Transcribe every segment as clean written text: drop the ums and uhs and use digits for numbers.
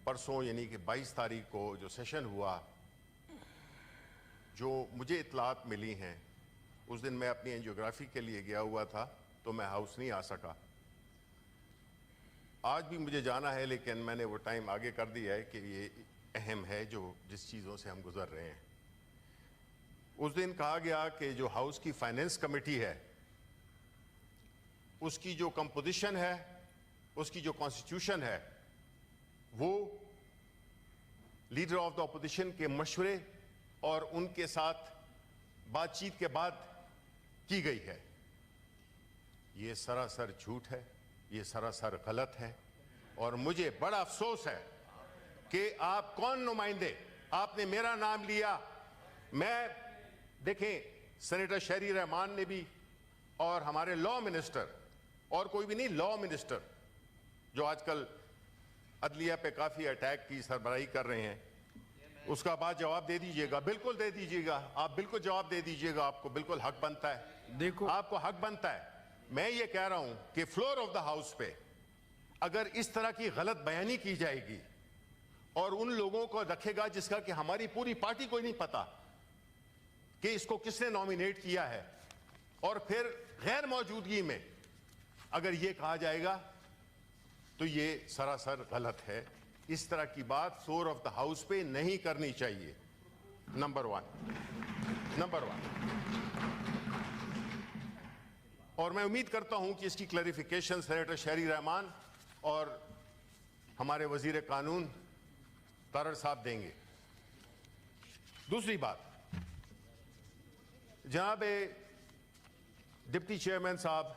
پرسوں یعنی کہ 22 تاریخ کو جو سیشن ہوا، جو مجھے اطلاعات ملی ہیں، اس دن میں اپنی اینجیوگرافی کے لیے گیا ہوا تھا تو میں ہاؤس نہیں آ سکا. آج بھی مجھے جانا ہے لیکن میں نے وہ ٹائم آگے کر دیا ہے کہ یہ اہم ہے جس چیزوں سے ہم گزر رہے ہیں. اس دن کہا گیا کہ جو ہاؤس کی فائنینس کمیٹی ہے اس کی جو کمپوزیشن ہے، اس کی جو کانسٹیٹیوشن ہے، وہ لیڈر آف دا اپوزیشن کے مشورے اور ان کے ساتھ بات چیت کے بعد کی گئی ہے. یہ سراسر جھوٹ ہے، یہ سراسر غلط ہے، اور مجھے بڑا افسوس ہے کہ آپ کون نمائندے، آپ نے میرا نام لیا. میں دیکھیں سینیٹر شہری رحمان نے بھی اور ہمارے لا منسٹر اور کوئی بھی نہیں، لا منسٹر جو آج کل عدلیہ پہ کافی اٹیک کی سربراہی کر رہے ہیں، اس کا بعد جواب دے دیجئے گا. بالکل دے دیجئے گا، آپ بالکل جواب دے دیجئے گا، آپ کو بالکل حق بنتا ہے، دیکھو آپ کو حق بنتا ہے. میں یہ کہہ رہا ہوں کہ فلور آف دا ہاؤس پہ اگر اس طرح کی غلط بیانی کی جائے گی اور ان لوگوں کو رکھے گا جس کا کہ ہماری پوری پارٹی کو نہیں پتا کہ اس کو کس نے نامینیٹ کیا ہے، اور پھر غیر موجودگی میں اگر یہ کہا جائے گا تو یہ سراسر غلط ہے. اس طرح کی بات فلور آف دا ہاؤس پہ نہیں کرنی چاہیے. Number one. اور میں امید کرتا ہوں کہ اس کی کلیریفیکیشن سینیٹر شہری رحمان اور ہمارے وزیر قانون تارڑ صاحب دیں گے. دوسری بات، جناب ڈپٹی چیئرمین صاحب،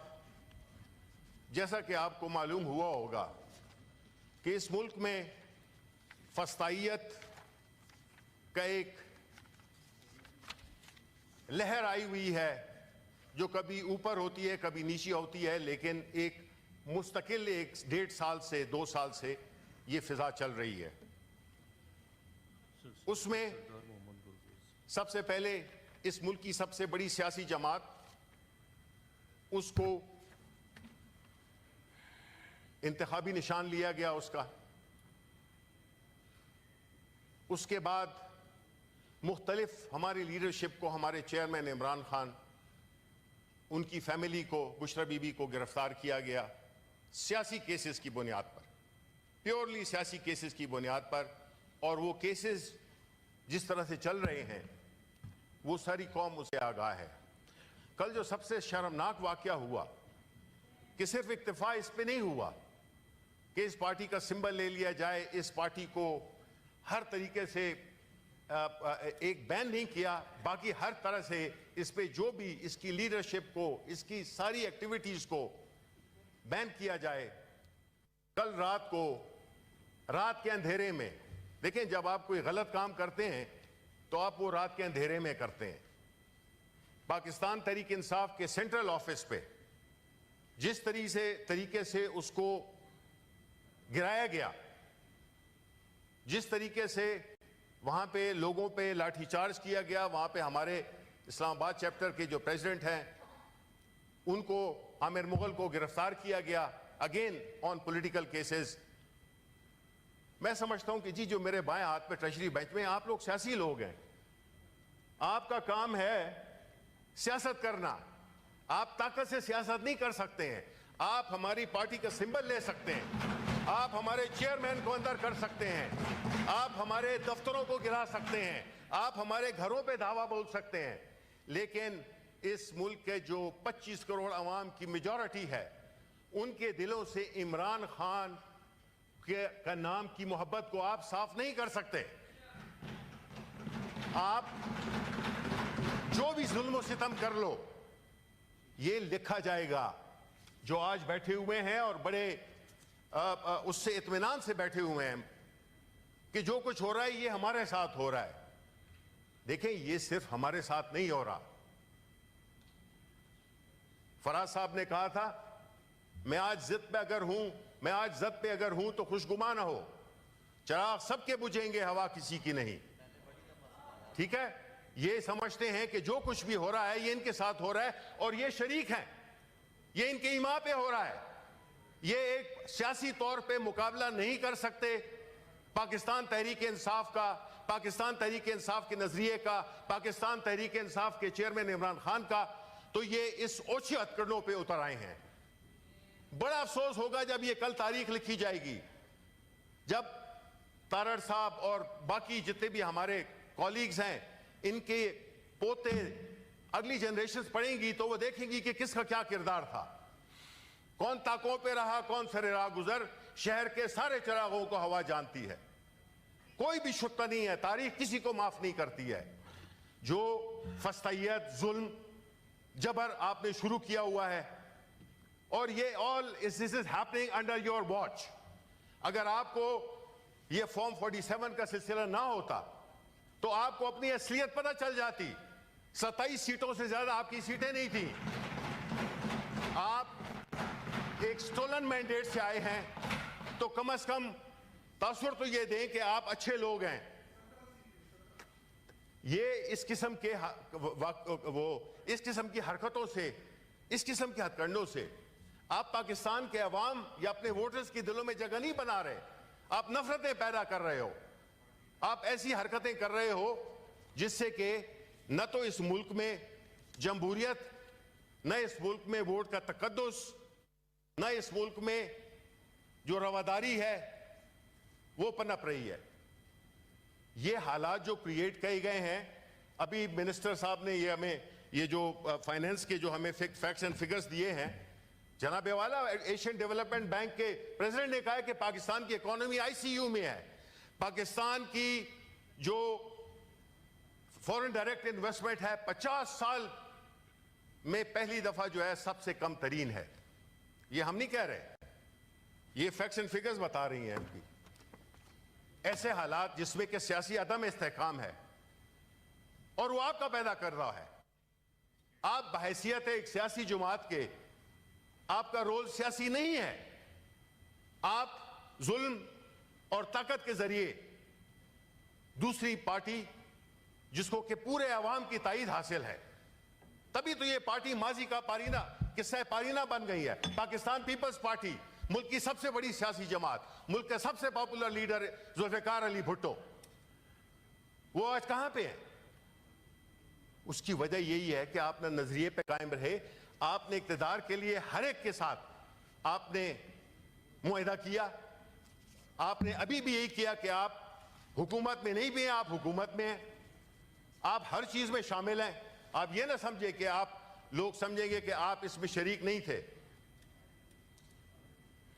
جیسا کہ آپ کو معلوم ہوا ہوگا کہ اس ملک میں فسطائیت کا ایک لہر آئی ہوئی ہے جو کبھی اوپر ہوتی ہے کبھی نیچے ہوتی ہے، لیکن ایک مستقل 1.5 سال سے 2 سال سے یہ فضا چل رہی ہے. اس میں سب سے پہلے اس ملک کی سب سے بڑی سیاسی جماعت، اس کو انتخابی نشان لیا گیا اس کا. اس کے بعد مختلف ہماری لیڈرشپ کو، ہمارے چیئرمین عمران خان، ان کی فیملی کو، بشرا بی بی کو گرفتار کیا گیا سیاسی کیسز کی بنیاد پر، پیورلی سیاسی کیسز کی بنیاد پر. اور وہ کیسز جس طرح سے چل رہے ہیں وہ ساری قوم اسے آگاہ ہے. کل جو سب سے شرمناک واقعہ ہوا کہ صرف اکتفا اس پہ نہیں ہوا کہ اس پارٹی کا سمبل لے لیا جائے، اس پارٹی کو ہر طریقے سے ایک بین نہیں کیا، باقی ہر طرح سے اس پہ جو بھی اس کی لیڈرشپ کو، اس کی ساری ایکٹیویٹیز کو بین کیا جائے. کل رات کے اندھیرے میں، دیکھیں جب آپ کوئی غلط کام کرتے ہیں تو آپ وہ رات کے اندھیرے میں کرتے ہیں. پاکستان تحریک انصاف کے سینٹرل آفس پہ جس طریقے سے اس کو گرایا گیا، جس طریقے سے وہاں پہ لوگوں پہ لاٹھی چارج کیا گیا، وہاں پہ ہمارے اسلام آباد چیپٹر کے جو پریزیڈنٹ ہیں ان کو، عامر مغل کو گرفتار کیا گیا اگین آن پولیٹیکل کیسز. میں سمجھتا ہوں کہ جی جو میرے بائیں ہاتھ پہ ٹریجری بینچ میں، آپ لوگ سیاسی لوگ ہیں، آپ کا کام ہے سیاست کرنا. آپ طاقت سے سیاست نہیں کر سکتے ہیں. آپ ہماری پارٹی کا سمبل لے سکتے ہیں، آپ ہمارے چیئرمین کو اندر کر سکتے ہیں، آپ ہمارے دفتروں کو گرا سکتے ہیں، آپ ہمارے گھروں پہ دھاوا بول سکتے ہیں، لیکن اس ملک کے جو 25 کروڑ عوام کی میجورٹی ہے ان کے دلوں سے عمران خان کا نام کی محبت کو آپ صاف نہیں کر سکتے. آپ جو بھی ظلم و ستم کر لو یہ لکھا جائے گا. جو آج بیٹھے ہوئے ہیں اور بڑے اس سے اطمینان سے بیٹھے ہوئے ہیں کہ جو کچھ ہو رہا ہے یہ ہمارے ساتھ ہو رہا ہے، دیکھیں یہ صرف ہمارے ساتھ نہیں ہو رہا. فراز صاحب نے کہا تھا میں آج ضد پہ اگر ہوں تو خوشگما نہ ہو، چراغ سب کے بجھیں گے، ہوا کسی کی نہیں. ٹھیک ہے، یہ سمجھتے ہیں کہ جو کچھ بھی ہو رہا ہے یہ ان کے ساتھ ہو رہا ہے اور یہ شریک ہیں، یہ ان کے ایما پہ ہو رہا ہے. یہ ایک سیاسی طور پہ مقابلہ نہیں کر سکتے پاکستان تحریک انصاف کا، پاکستان تحریک انصاف کے نظریے کا، پاکستان تحریک انصاف کے چیئرمین عمران خان کا، تو یہ اس اوچھے ہتھکڑوں پہ اتر آئے ہیں۔ بڑا افسوس ہوگا جب یہ کل تاریخ لکھی جائے گی، جب تارڑ صاحب اور باقی جتنے بھی ہمارے کولیگز ہیں ان کے پوتے اگلی جنریشنز پڑھیں گی تو وہ دیکھیں گی کہ کس کا کیا کردار تھا، کون طاقوں پہ رہا، کون سر راہ گزر۔ شہر کے سارے چراغوں کو ہوا جانتی ہے، کوئی بھی شکا نہیں ہے، تاریخ کسی کو معاف نہیں کرتی ہے۔ جو فسطائیت، ظلم، جبر آپ نے شروع کیا ہوا ہے، اور یہ all this is happening under your watch۔ اگر آپ کو یہ فارم 47 کا سلسلہ نہ ہوتا تو آپ کو اپنی اصلیت پتہ چل جاتی۔ 27 سیٹوں سے زیادہ آپ کی سیٹیں نہیں تھیں، آپ ایک سٹولن مینڈیٹ سے آئے ہیں، تو کم از کم تاثر تو یہ دیں کہ آپ اچھے لوگ ہیں۔ یہ اس قسم کے اس قسم کی حرکتوں سے، اس قسم کے ہتھ کنڈوں سے آپ پاکستان کے عوام یا اپنے ووٹرز کی دلوں میں جگہ نہیں بنا رہے، آپ نفرتیں پیدا کر رہے ہو، آپ ایسی حرکتیں کر رہے ہو جس سے کہ نہ تو اس ملک میں جمہوریت، نہ اس ملک میں ووٹ کا تقدس، نہ اس ملک میں جو رواداری ہے وہ پنپ رہی ہے۔ یہ حالات جو کریٹ کیے گئے ہیں، ابھی منسٹر صاحب نے یہ ہمیں یہ جو فائنینس کے جو ہمیں فیکٹس اینڈ فگرز دیے ہیں، جناب والا ایشین ڈیولپمنٹ بینک کے پریزیڈنٹ نے کہا ہے کہ پاکستان کی اکانومی آئی سی یو میں ہے، پاکستان کی جو فورن ڈائریکٹ انویسٹمنٹ ہے 50 سال میں پہلی دفعہ جو ہے سب سے کم ترین ہے۔ یہ ہم نہیں کہہ رہے، یہ فیکٹس اینڈ فگرز بتا رہی ہیں ان کی۔ ایسے حالات جس میں کہ سیاسی عدم استحکام ہے اور وہ آپ کا پیدا کر رہا ہے۔ آپ بحیثیت ایک سیاسی جماعت کے، آپ کا رول سیاسی نہیں ہے، آپ ظلم اور طاقت کے ذریعے دوسری پارٹی جس کو کہ پورے عوام کی تائید حاصل ہے، تبھی تو یہ پارٹی ماضی کا پارینہ، قصہ پارینہ بن گئی ہے۔ پاکستان پیپلز پارٹی ملک کی سب سے بڑی سیاسی جماعت، ملک کے سب سے پاپولر لیڈر ذوالفقار علی بھٹو، وہ آج کہاں پہ ہیں؟ اس کی وجہ یہی ہے کہ آپ نے نظریے پہ قائم رہے، آپ نے اقتدار کے لیے ہر ایک کے ساتھ آپ نے معاہدہ کیا، آپ نے ابھی بھی یہی کیا کہ آپ حکومت میں نہیں بھی ہیں، آپ حکومت میں ہیں، آپ ہر چیز میں شامل ہیں۔ آپ یہ نہ سمجھے کہ آپ لوگ سمجھیں گے کہ آپ اس میں شریک نہیں تھے۔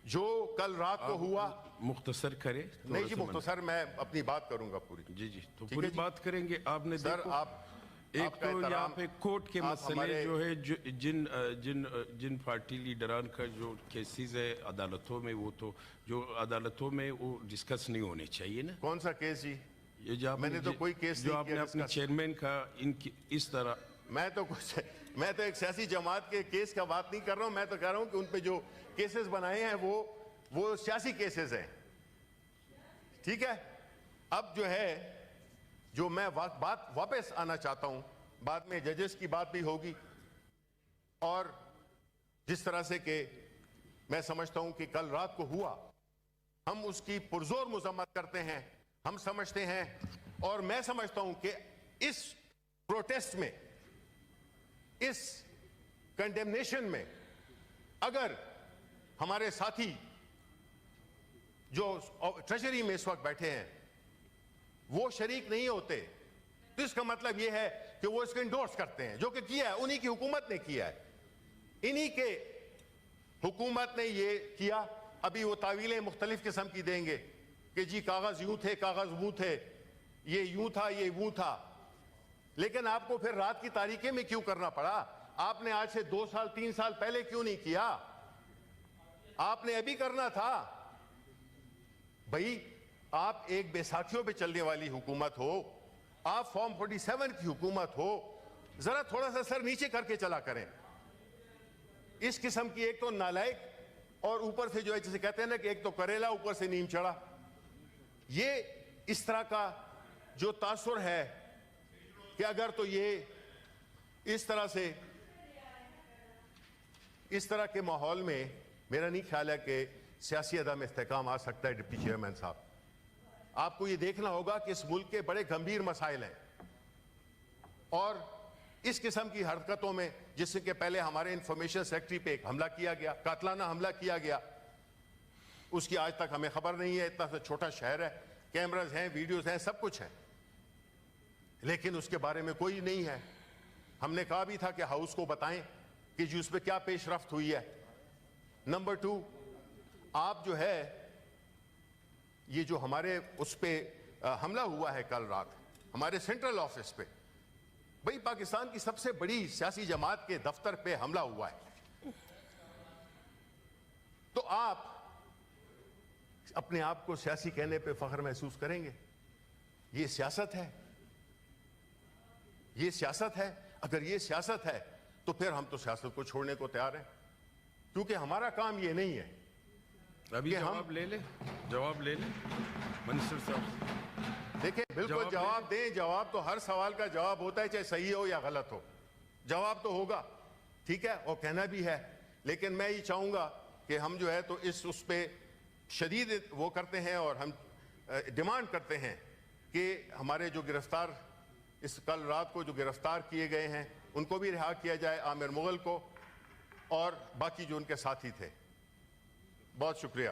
جو کل رات کو ہوا، مختصر کرے۔ نہیں جی مختصر، میں اپنی بات کروں گا پوری۔ جی جی تو پوری بات کریں گے۔ آپ نے سر دیکھو آپ ایک تو یہاں پہ کورٹ کے مسئلے جو ہے، جن پارٹی لیڈران کا جو کیسز ہے عدالتوں میں، وہ تو جو عدالتوں میں وہ ڈسکس نہیں ہونے چاہیے نا۔ کون سا کیس جی؟ یہ جو میں نے تو کوئی کیس جو نہیں آپ کیا نے اپنے چیئرمین کا اس طرح، میں تو ایک سیاسی جماعت کے کیس کا بات نہیں کر رہا ہوں، میں تو کہہ رہا ہوں کہ ان پہ جو کیسز بنائے ہیں وہ سیاسی کیسز ہیں، ٹھیک ہے۔ اب جو ہے جو میں بات واپس آنا چاہتا ہوں، بعد میں ججز کی بات بھی ہوگی، اور جس طرح سے کہ میں سمجھتا ہوں کہ کل رات کو ہوا، ہم اس کی پرزور مذمت کرتے ہیں، ہم سمجھتے ہیں، اور میں سمجھتا ہوں کہ اس پروٹیسٹ میں، اس کنڈیمنیشن میں اگر ہمارے ساتھی جو ٹریجری میں اس وقت بیٹھے ہیں وہ شریک نہیں ہوتے تو اس کا مطلب یہ ہے کہ وہ اس کو انڈورس کرتے ہیں، جو کہ کیا ہے، انہی کی حکومت نے کیا ہے، انہی کے حکومت نے یہ کیا۔ ابھی وہ تعویلیں مختلف قسم کی دیں گے کہ جی کاغذ یوں تھے، کاغذ وہ تھے، یہ یوں تھا، یہ وہ تھا، لیکن آپ کو پھر رات کی تاریکی میں کیوں کرنا پڑا؟ آپ نے آج سے 2 سال 3 سال پہلے کیوں نہیں کیا؟ آپ نے ابھی کرنا تھا۔ بھائی آپ ایک بیساکھیوں پہ چلنے والی حکومت ہو، آپ فارم 47 کی حکومت ہو، ذرا تھوڑا سا سر نیچے کر کے چلا کریں۔ اس قسم کی ایک تو نالائق، اور اوپر سے جو ہے جسے کہتے ہیں نا کہ ایک تو کریلا اوپر سے نیم چڑھا، یہ اس طرح کا جو تاثر ہے کہ اگر تو یہ اس طرح سے، اس طرح کے ماحول میں میرا نہیں خیال ہے کہ سیاسی عدم استحکام آ سکتا ہے۔ ڈپٹی چیئرمین صاحب، آپ کو یہ دیکھنا ہوگا کہ اس ملک کے بڑے گمبھیر مسائل ہیں اور اس قسم کی حرکتوں میں جس کے پہلے ہمارے انفارمیشن سیکٹری پہ ایک حملہ کیا گیا, قاتلانہ حملہ کیا گیا, اس کی آج تک ہمیں خبر نہیں ہے. اتنا سا چھوٹا شہر ہے, کیمراز ہیں, ویڈیوز ہیں, سب کچھ ہے, لیکن اس کے بارے میں کوئی نہیں ہے. ہم نے کہا بھی تھا کہ ہاؤس کو بتائیں کہ جی اس پہ کیا پیش رفت ہوئی ہے. نمبر 2, آپ جو ہے یہ جو ہمارے اس پہ حملہ ہوا ہے کل رات ہمارے سینٹرل آفس پہ, بھئی پاکستان کی سب سے بڑی سیاسی جماعت کے دفتر پہ حملہ ہوا ہے, تو آپ اپنے آپ کو سیاسی کہنے پہ فخر محسوس کریں گے؟ یہ سیاست ہے, یہ سیاست ہے. اگر یہ سیاست ہے تو پھر ہم تو سیاست کو چھوڑنے کو تیار ہیں, کیونکہ ہمارا کام یہ نہیں ہے. ابھی جواب لے لیں, جواب لے لیں منسٹر صاحب. دیکھیں بالکل جواب دیں. جواب تو ہر سوال کا جواب ہوتا ہے, چاہے صحیح ہو یا غلط ہو, جواب تو ہوگا, ٹھیک ہے, اور کہنا بھی ہے. لیکن میں یہ چاہوں گا کہ ہم جو ہے تو اس پہ شدید وہ کرتے ہیں اور ہم ڈیمانڈ کرتے ہیں کہ ہمارے جو گرفتار اس کل رات کو جو گرفتار کیے گئے ہیں ان کو بھی رہا کیا جائے, عامر مغل کو اور باقی جو ان کے ساتھی تھے. بہت شکریہ.